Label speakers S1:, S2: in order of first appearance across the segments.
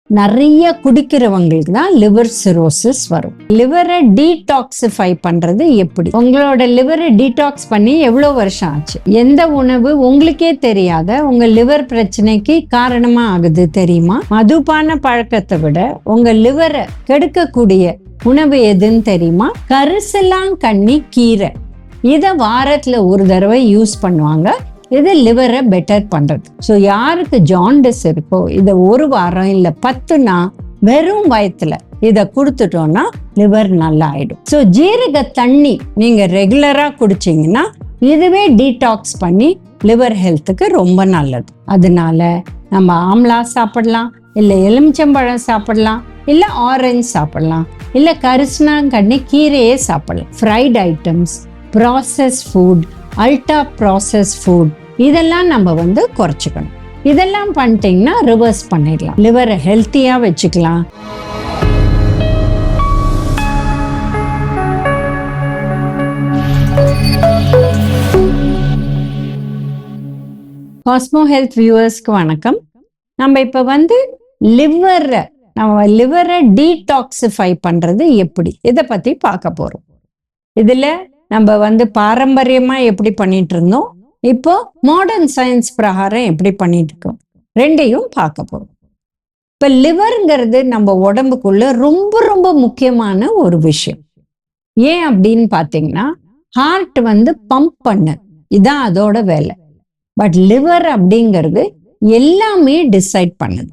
S1: நிறைய குடிக்கிறவங்களுக்கு தான் liver cirrhosis வரும். லிவரை டீடாக்சிஃபை பண்றது எப்படி? உங்களோட லிவரை டீடாக்ஸ் பண்ணி எவ்வளவு வருஷம் ஆச்சு? எந்த உணவு உங்களுக்கே தெரியாத உங்க லிவர் பிரச்சனைக்கு காரணமா ஆகுது தெரியுமா? மதுபான பழக்கத்தை விட உங்க லிவரை கெடுக்கக்கூடிய உணவு எதுன்னு தெரியுமா? கரிசலாங்கண்ணி கீரை. இதை வாரத்துல ஒரு தடவை யூஸ் பண்ணுவாங்க. இது லிவரை பெட்டர் பண்றது. ஸோ யாருக்கு ஜாண்டிஸ் இருக்கோ இதை ஒரு வாரம் இல்லை 10 நாள் வெறும் வயத்துல இதை கொடுத்துட்டோம்னா லிவர் நல்லா ஆயிடும். ஸோ ஜீரக தண்ணி நீங்க ரெகுலரா குடிச்சிங்கன்னா இதுவே டீடாக்ஸ் பண்ணி லிவர் ஹெல்த்துக்கு ரொம்ப நல்லது. அதனால நம்ம ஆம்லா சாப்பிடலாம், இல்லை எலுமிச்சம்பழம் சாப்பிடலாம், இல்லை ஆரஞ்சு சாப்பிடலாம், இல்லை கரிசலாங்கண்ணி கீரையே சாப்பிடலாம். Fried items, process food, ultra process food இதெல்லாம் நம்ம குறைச்சிக்கணும். இதெல்லாம் பண்ணிட்டீங்கன்னா ரிவர்ஸ் பண்ணிடலாம், லிவரை ஹெல்த்தியா வச்சுக்கலாம். காஸ்மோ ஹெல்த் வியூவர்ஸ்க்கு வணக்கம். நம்ம இப்ப லிவரை டீடாக்சிஃபை பண்றது எப்படி, இதை பத்தி பார்க்க போறோம். இதுல நம்ம பாரம்பரியமா எப்படி பண்ணிட்டு இருந்தோம், இப்போ மாடர்ன் சயின்ஸ் பிரகாரம் எப்படி பண்ணிட்டு இருக்கோம், ரெண்டையும் பார்க்க போறோம். இப்ப லிவர்ங்கிறது நம்ம உடம்புக்குள்ள ரொம்ப ரொம்ப முக்கியமான ஒரு விஷயம். ஏன் அப்படின்னு பாத்தீங்கன்னா ஹார்ட் பம்ப் பண்ணு, இதான் அதோட வேலை. பட் லிவர் அப்படிங்கிறது எல்லாமே டிசைட் பண்ணுது.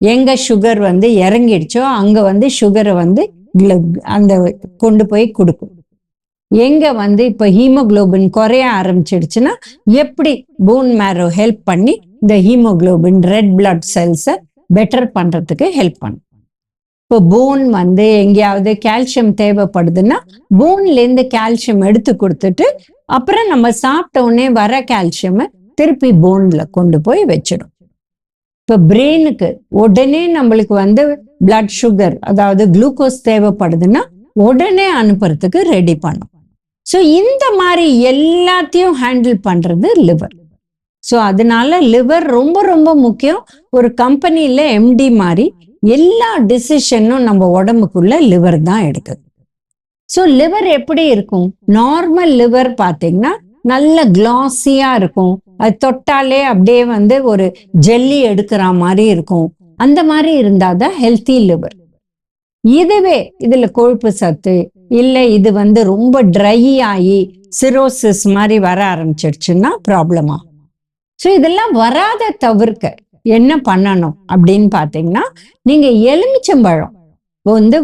S1: எங்க சுகர் இறங்கிடுச்சோ அங்க சுகரை அந்த கொண்டு போய் கொடுக்கும். எங்க இப்ப ஹீமோகுளோபின் குறைய ஆரம்பிச்சிடுச்சுன்னா எப்படி போன் மேரோ ஹெல்ப் பண்ணி இந்த ஹீமோகுளோபின் ரெட் பிளட் செல்ஸை பெட்டர் பண்றதுக்கு ஹெல்ப் பண்ணும். இப்போ போன் எங்கேயாவது கால்சியம் தேவைப்படுதுன்னா போன்ல இருந்து கால்சியம் எடுத்து கொடுத்துட்டு அப்புறம் நம்ம சாப்பிட்ட உடனே வர கால்சியமை திருப்பி போன்ல கொண்டு போய் வச்சிடும். இப்போ பிரெயினுக்கு உடனே நம்மளுக்கு பிளட் சுகர் அதாவது குளுக்கோஸ் தேவைப்படுதுன்னா உடனே அனுப்புறதுக்கு ரெடி பண்ணும். ஸோ இந்த மாதிரி எல்லாத்தையும் ஹேண்டில் பண்றது லிவர். ஸோ அதனால லிவர் ரொம்ப ரொம்ப முக்கியம். ஒரு கம்பெனியில எம்டி மாதிரி எல்லா டிசிஷனும் நம்ம உடம்புக்குள்ள லிவர் தான் எடுக்குது. ஸோ லிவர் எப்படி இருக்கும்? நார்மல் லிவர் பார்த்தீங்கன்னா நல்ல கிளாஸியா இருக்கும். அது தொட்டாலே அப்படியே ஒரு ஜெல்லி எடுக்கிற மாதிரி இருக்கும். அந்த மாதிரி இருந்தாதான் ஹெல்த்தி லிவர். இதுவே இதுல கொழுப்பு சத்து இல்லை, இது ரொம்ப ட்ரை ஆகி சிரோசிஸ் மாதிரி வர ஆரம்பிச்சிடுச்சுன்னா ப்ராப்ளம் ஆகும். ஸோ இதெல்லாம் வராத தவிர்க்க என்ன பண்ணணும் அப்படின்னு பார்த்தீங்கன்னா, நீங்க எலுமிச்சம்பழம்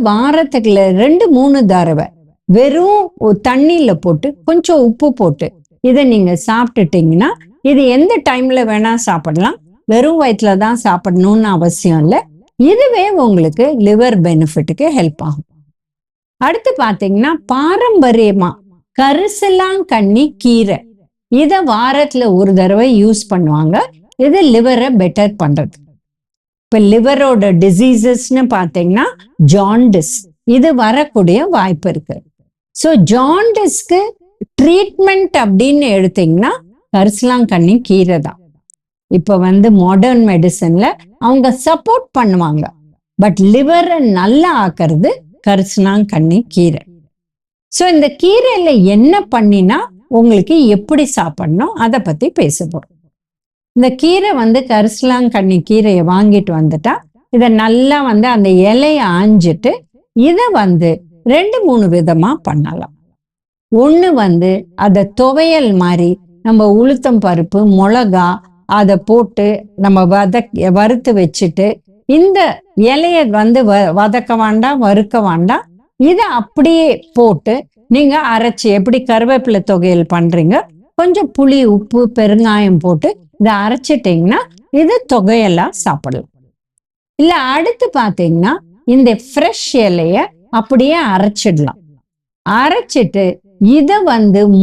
S1: வாரத்துக்கு 2-3 தடவை வெறும் தண்ணியில போட்டு கொஞ்சம் உப்பு போட்டு இதை நீங்க சாப்பிட்டுட்டீங்கன்னா, இது எந்த டைம்ல வேணா சாப்பிடலாம், வெறும் வயிற்றுல தான் சாப்பிடணும்னு அவசியம் இல்லை. இதுவே உங்களுக்கு லிவர் பெனிஃபிட்டுக்கு ஹெல்ப் ஆகும். அடுத்து பாத்தீங்கன்னா பாரம்பரியமா கரிசலாங்கண்ணி கீரை, இதை வாரத்துல ஒரு தடவை யூஸ் பண்ணுவாங்க. இது லிவரை பெட்டர் பண்றது. இப்ப லிவரோட டிசீசஸ்ன்னு பாத்தீங்கன்னா ஜாண்டிஸ், இது வரக்கூடிய வாய்ப்பு இருக்கு. ஸோ ஜாண்டிஸ்க்கு ட்ரீட்மெண்ட் அப்படின்னு எடுத்தீங்கன்னா கரிசலாங்கண்ணி கீரை தான். இப்ப மாடர்ன் மெடிசன்ல அவங்க சப்போர்ட் பண்ணுவாங்க. பட் லிவரை நல்லா ஆக்குறது கரிசலாங்கண்ணி கீரை. ஸோ இந்த கீரையில என்ன பண்ணினா உங்களுக்கு எப்படி சாப்பிடணும் அதை பத்தி பேச போறோம். இந்த கீரை கரிசலாங்கண்ணி கீரையை வாங்கிட்டு வந்துட்டா இதை நல்லா அந்த இலையை ஆஞ்சிட்டு இதை 2-3 விதமா பண்ணலாம். ஒண்ணு அதை துவையல் மாதிரி நம்ம உளுத்தம் பருப்பு, மிளகா அதை போட்டு நம்ம வறுத்து வச்சுட்டு இந்த இலையை வதக்க வேண்டாம், வறுக்க வேண்டாம், இதை அப்படியே போட்டு நீங்க அரைச்சி எப்படி கருவேப்பிலை துவையல் பண்றீங்க, கொஞ்சம் புளி, உப்பு, பெருங்காயம் போட்டு இதை அரைச்சிட்டீங்கன்னா இது தொகையெல்லாம் சாப்பிடலாம். இல்ல அடுத்து பாத்தீங்கன்னா இந்த ஃப்ரெஷ் இலைய அப்படியே அரைச்சிடலாம். அரைச்சிட்டு இதை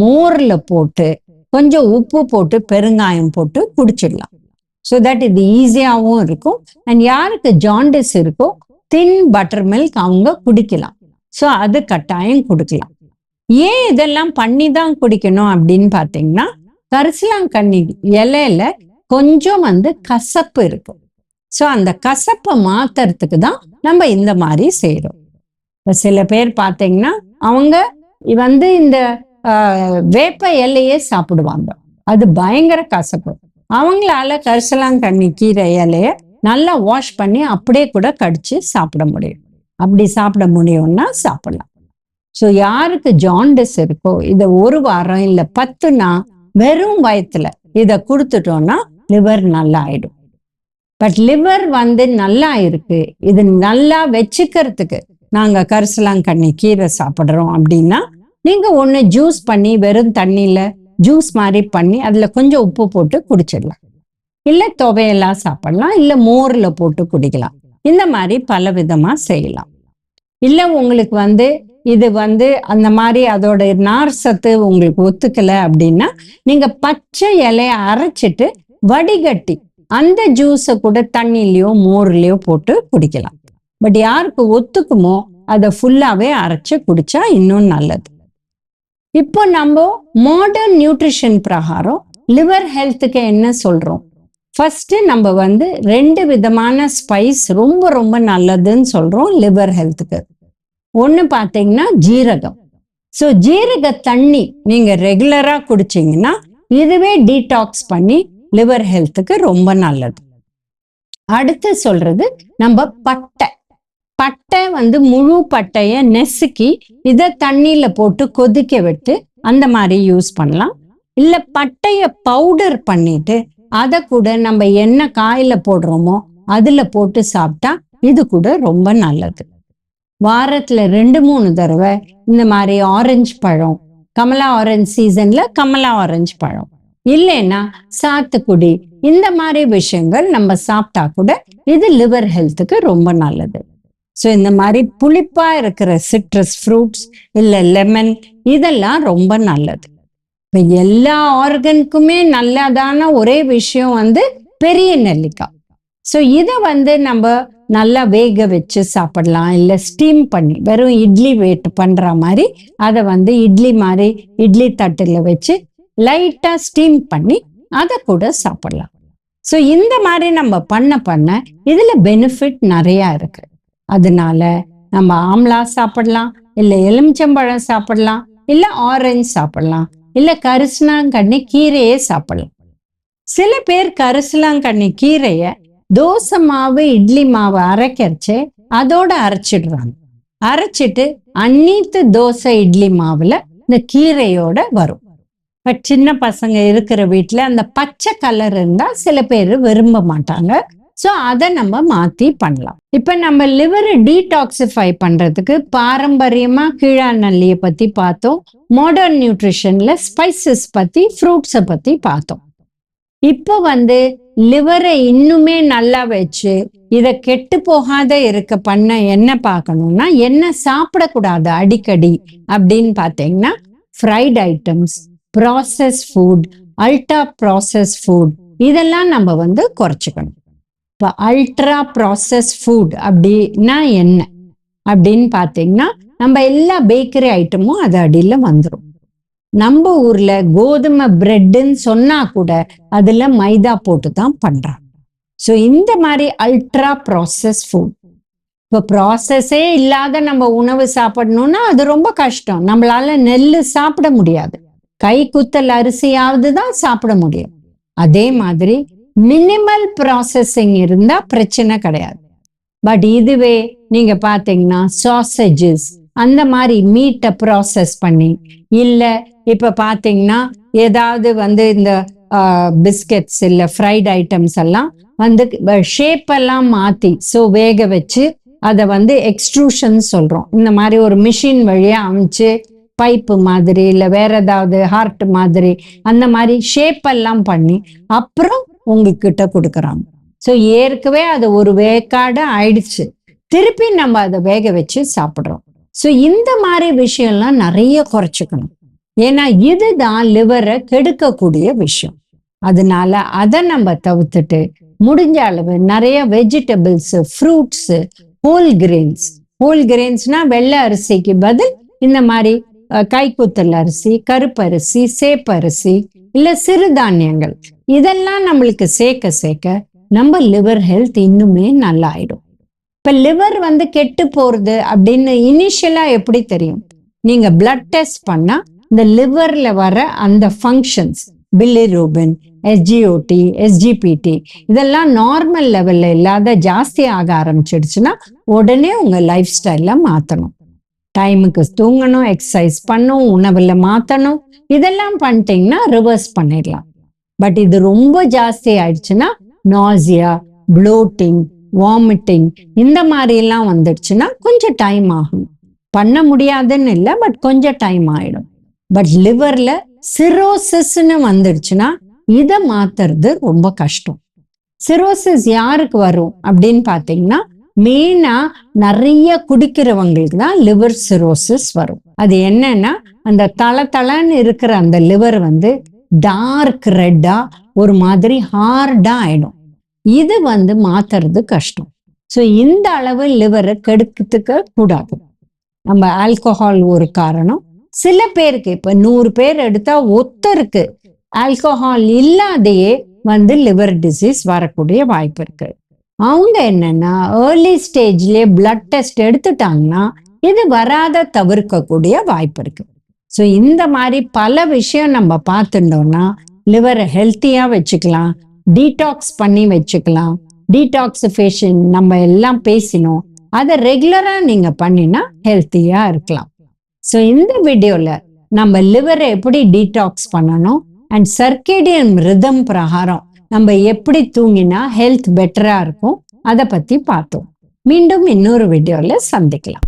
S1: மோர்ல போட்டு கொஞ்சம் உப்பு போட்டு பெருங்காயம் போட்டு குடிச்சிடலாம். ஸோ தட் இது ஈஸியாகவும் இருக்கும். அண்ட் யாருக்கு ஜாண்டிஸ் இருக்கோ தின் பட்டர் மில்க் அவங்க குடிக்கலாம். ஸோ அது கட்டாயம் குடிக்கலாம். ஏன் இதெல்லாம் பண்ணி தான் குடிக்கணும் அப்படின்னு பார்த்தீங்கன்னா, கரிசலாங்கண்ணி இலையில கொஞ்சம் கசப்பு இருக்கு. ஸோ அந்த கசப்பை மாத்துறதுக்கு தான் நம்ம இந்த மாதிரி செய்யறோம். இப்போ சில பேர் பார்த்தீங்கன்னா அவங்க வந்து இந்த வேப்ப இலையே சாப்பிடுவாங்க, அது பயங்கர கசப்பு. அவங்களால கரிசலாங்கண்ணி கீரை இலைய நல்லா வாஷ் பண்ணி அப்படியே கூட கடிச்சு சாப்பிட முடியும். அப்படி சாப்பிட முடியும்னா சாப்பிடலாம். ஸோ யாருக்கு ஜாண்டிஸ் இருக்கோ இதை 1 வாரம் இல்லை 10 நாள் வெறும் வயத்துல இதை கொடுத்துட்டோம்னா லிவர் நல்லா ஆயிடும். பட் லிவர் வந்து நல்லா இருக்கு, இது நல்லா வச்சுக்கிறதுக்கு நாங்க கரிசலாங்கண்ணி கீரை சாப்பிட்றோம் அப்படின்னா நீங்க ஒண்ணு ஜூஸ் பண்ணி வெறும் தண்ணியில ஜூஸ் மாதிரி பண்ணி அதுல கொஞ்சம் உப்பு போட்டு குடிச்சிடலாம், இல்ல துவையெல்லாம் சாப்பிடலாம், இல்ல மோர்ல போட்டு குடிக்கலாம். இந்த மாதிரி பல விதமா செய்யலாம். இல்ல உங்களுக்கு வந்து இது வந்து அந்த மாதிரி அதோட நார் சத்து உங்களுக்கு ஒத்துக்கல அப்படின்னா நீங்க பச்சை இலைய அரைச்சிட்டு வடிகட்டி அந்த ஜூஸை கூட தண்ணிலையோ மோர்லயோ போட்டு குடிக்கலாம். பட் யாருக்கு ஒத்துக்குமோ அதை ஃபுல்லாவே அரைச்சு குடிச்சா இன்னும் நல்லது. இப்போ நம்ம மாடர்ன் நியூட்ரிஷன் பிரகாரம் லிவர் ஹெல்த்துக்கு என்ன சொல்றோம்? ஃபர்ஸ்ட் நம்ம வந்து 2 விதமான ஸ்பைஸ் ரொம்ப ரொம்ப நல்லதுன்னு சொல்றோம் லிவர் ஹெல்த்துக்கு. ஒன்று பார்த்தீங்கன்னா ஜீரகம். ஸோ ஜீரக தண்ணி நீங்க ரெகுலரா குடிச்சீங்கன்னா இதுவே டீடாக்ஸ் பண்ணி லிவர் ஹெல்த்துக்கு ரொம்ப நல்லது. அடுத்து சொல்றது நம்ம பட்டை வந்து முழு பட்டைய நெசுக்கி இதை தண்ணியில போட்டு கொதிக்க விட்டு அந்த மாதிரி யூஸ் பண்ணலாம். இல்ல பட்டைய பவுடர் பண்ணிட்டு அதை கூட நம்ம என்ன காயில போடுறோமோ அதுல போட்டு சாப்பிட்டா இது கூட ரொம்ப நல்லது. வாரத்துல 2-3 தடவை இந்த மாதிரி ஆரஞ்சு பழம், கமலா ஆரஞ்சு சீசன்ல கமலா ஆரஞ்சு பழம், இல்லைன்னா சாத்துக்குடி, இந்த மாதிரி விஷயங்கள் நம்ம சாப்பிட்டா கூட இது லிவர் ஹெல்த்துக்கு ரொம்ப நல்லது. ஸோ இந்த மாதிரி புளிப்பா இருக்கிற சிட்ரஸ் ஃப்ரூட்ஸ் இல்ல லெமன் இதெல்லாம் ரொம்ப நல்லது. இப்போ எல்லா ஆர்கனுக்குமே நல்லதான ஒரே விஷயம் வந்து பெரிய நெல்லிக்காய். ஸோ இதை வந்து நம்ம நல்லா வேக வச்சு சாப்பிடலாம், இல்லை ஸ்டீம் பண்ணி வெறும் இட்லி பண்ற மாதிரி அதை வந்து இட்லி தட்டுல வச்சு லைட்டா ஸ்டீம் பண்ணி அதை கூட சாப்பிடலாம். ஸோ இந்த மாதிரி நம்ம பண்ண இதுல பெனிஃபிட் நிறைய இருக்கு. அதனால நம்ம ஆம்லா சாப்பிடலாம், இல்லை எலுமிச்சம்பழம் சாப்பிடலாம், இல்லை ஆரஞ்சு சாப்பிடலாம், இல்லை கரிசலாங்கண்ணி கீரையே சாப்பிடலாம். சில பேர் கரிசலாங்கண்ணி கீரைய தோசை மாவு இட்லி மாவு அரைக்கிறச்சே அதோட அரைச்சிடுறாங்க. அரைச்சிட்டு அன்னித்து தோசை இட்லி மாவுல இந்த கீரையோட வரும். பட் சின்ன பசங்க இருக்கிற வீட்டுல அந்த பச்சை கலர் இருந்தா சில பேர் விரும்ப மாட்டாங்க. ஸோ அதை நம்ம மாத்தி பண்ணலாம். இப்ப நம்ம லிவரை டீடாக்சிஃபை பண்றதுக்கு பாரம்பரியமா கீழாநெல்லிய பத்தி பார்த்தோம், மாடர்ன் நியூட்ரிஷன்ல ஸ்பைசஸ் பத்தி ஃப்ரூட்ஸை பத்தி பார்த்தோம். இப்போ வந்து லிவரை இன்னுமே நல்லா வச்சு இதை கெட்டு போகாத இருக்க பண்ண என்ன பார்க்கணும்னா என்ன சாப்பிடக்கூடாது அடிக்கடி அப்படின்னு பார்த்தீங்கன்னா fried items, process food, ultra process food இதெல்லாம் நம்ம வந்து குறைச்சிக்கணும். இப்போ அல்ட்ரா ப்ராசஸ் ஃபுட் அப்படின்னா என்ன அப்படின்னு பார்த்தீங்கன்னா நம்ம எல்லா பேக்கரி ஐட்டமும் அது அடியில் வந்துடும். நம்ம ஊர்ல கோதுமை பிரெட்ன்னு சொன்னா கூட அதுல மைதா போட்டு தான் பண்றாங்க. ஸோ இந்த மாதிரி அல்ட்ரா ப்ராசஸ் ஃபுட். இப்போ ப்ராசஸே இல்லாத நம்ம உணவு சாப்பிடணும்னா அது ரொம்ப கஷ்டம். நம்மளால நெல் சாப்பிட முடியாது, கை குத்தல் அரிசியாவது தான் சாப்பிட முடியும். அதே மாதிரி மினிமல் ப்ராசஸிங் இருந்தா பிரச்சனை கிடையாது. பட் இதுவே நீங்க பாத்தீங்கன்னா சாசேஜஸ் அந்த மாதிரி மீட்டை ப்ராசஸ் பண்ணி, இல்ல இப்ப பாத்தீங்கன்னா ஏதாவது வந்து இந்த பிஸ்கெட்ஸ் இல்ல ஃப்ரைட் ஐட்டம்ஸ் எல்லாம் வந்து ஷேப் எல்லாம் மாத்தி வேக வச்சு அதை வந்து எக்ஸ்ட்ரூஷன் சொல்றோம். இந்த மாதிரி ஒரு மிஷின் வழியா அமைச்சு பைப்பு மாதிரி இல்ல வேற ஏதாவது ஹார்ட் மாதிரி அந்த மாதிரி ஷேப் எல்லாம் பண்ணி அப்புறம் உங்ககிட்ட கொடுக்குறாங்க. ஸோ ஏற்கனவே அது ஒரு வேக்காடு ஆயிடுச்சு, திருப்பி நம்ம அதை வேக வச்சு சாப்பிட்றோம். ஸோ இந்த மாதிரி விஷயம்லாம் நிறைய குறைச்சிக்கணும். ஏன்னா இதுதான் லிவரை கெடுக்கக்கூடிய விஷயம். அதனால அதை நம்ம தவிர்த்துட்டு முடிஞ்ச அளவு நிறைய வெஜிடபிள்ஸ், ஃப்ரூட்ஸ், ஹோல் கிரெயின்ஸ்னா வெள்ளை அரிசிக்கு பதில் இந்த மாதிரி கைக்குத்தல் அரிசி, கருப்பரிசி, சேப்பரிசி இல்ல சிறுதானியங்கள் இதெல்லாம் நம்மளுக்கு சேர்க்க நம்ம லிவர் ஹெல்த் இன்னுமே நல்லா ஆயிடும். இப்ப லிவர் வந்து கெட்டு போறது அப்படின்னு இனிஷியலா எப்படி தெரியும்? நீங்க பிளட் டெஸ்ட் பண்ணா இந்த லிவர்ல வர அந்த ஃபங்க்ஷன்ஸ், பில்லிரூபின், எஸ்ஜிஓடி, எஸ்ஜிபிடி இதெல்லாம் நார்மல் லெவல்ல இல்லாத ஜாஸ்தி ஆக ஆரம்பிச்சிடுச்சுன்னா உடனே உங்க லைஃப் ஸ்டைல மாத்தணும். டைமுக்கு தூங்கணும், எக்ஸசைஸ் பண்ணணும், உணவுல மாத்தணும். இதெல்லாம் பண்ணிட்டீங்கன்னா ரிவர்ஸ் பண்ணிடலாம். பட் இது ரொம்ப ஜாஸ்தி ஆயிடுச்சுன்னா நாசியா, ப்ளோட்டிங், வாமிட்டிங் இந்த மாதிரி எல்லாம் வந்துடுச்சுன்னா கொஞ்சம் டைம் ஆகும். பண்ண முடியாதுன்னு இல்லை, பட் கொஞ்சம் டைம் ஆயிடும். பட் லிவர்ல சிரோசிஸ்ன்னு வந்துடுச்சுன்னா இதை மாத்துறது ரொம்ப கஷ்டம். சிரோசிஸ் யாருக்கு வரும் அப்படின்னு பாத்தீங்கன்னா மெயினா நிறைய குடிக்கிறவங்களுக்கு தான் லிவர் சிரோசிஸ் வரும். அது என்னன்னா அந்த தளன்னு இருக்கிற அந்த லிவர் வந்து டார்க் ரெட்டா ஒரு மாதிரி ஹார்டா ஆயிடும். இது வந்து மாத்துறது கஷ்டம். ஸோ இந்த அளவு லிவரை கெடுக்கிறதுக்கு கூடாது. நம்ம ஆல்கஹால் ஒரு காரணம். சில பேருக்கு இப்ப 100 பேர் எடுத்தா ஒருத்தருக்கு ஆல்கஹால் இல்லாதையே வந்து லிவர் டிசீஸ் வரக்கூடிய வாய்ப்பு இருக்கு. அவங்க என்னன்னா ஏர்லி ஸ்டேஜ்லயே பிளட் டெஸ்ட் எடுத்துட்டாங்கன்னா இது வராத தவிர்க்கக்கூடிய வாய்ப்பு இருக்கு. ஸோ இந்த மாதிரி பல விஷயம் நம்ம பார்த்துட்டோம்னா லிவரை ஹெல்த்தியா வச்சுக்கலாம், டீடாக்ஸ் பண்ணி வச்சுக்கலாம். டீடாக்சிஃபிகேஷன் நம்ம எல்லாம் பேசினோம், அதை ரெகுலரா நீங்க பண்ணினா ஹெல்த்தியா இருக்கலாம். ஸோ இந்த வீடியோல நம்ம லிவரை எப்படி டீடாக்ஸ் பண்ணணும் அண்ட் சர்க்கேடியன் ரிதம் பிரகாரம் நம்ம எப்படி தூங்கினா ஹெல்த் பெட்டரா இருக்கும் அதை பத்தி பார்த்தோம். மீண்டும் இன்னொரு வீடியோல சந்திக்கலாம்.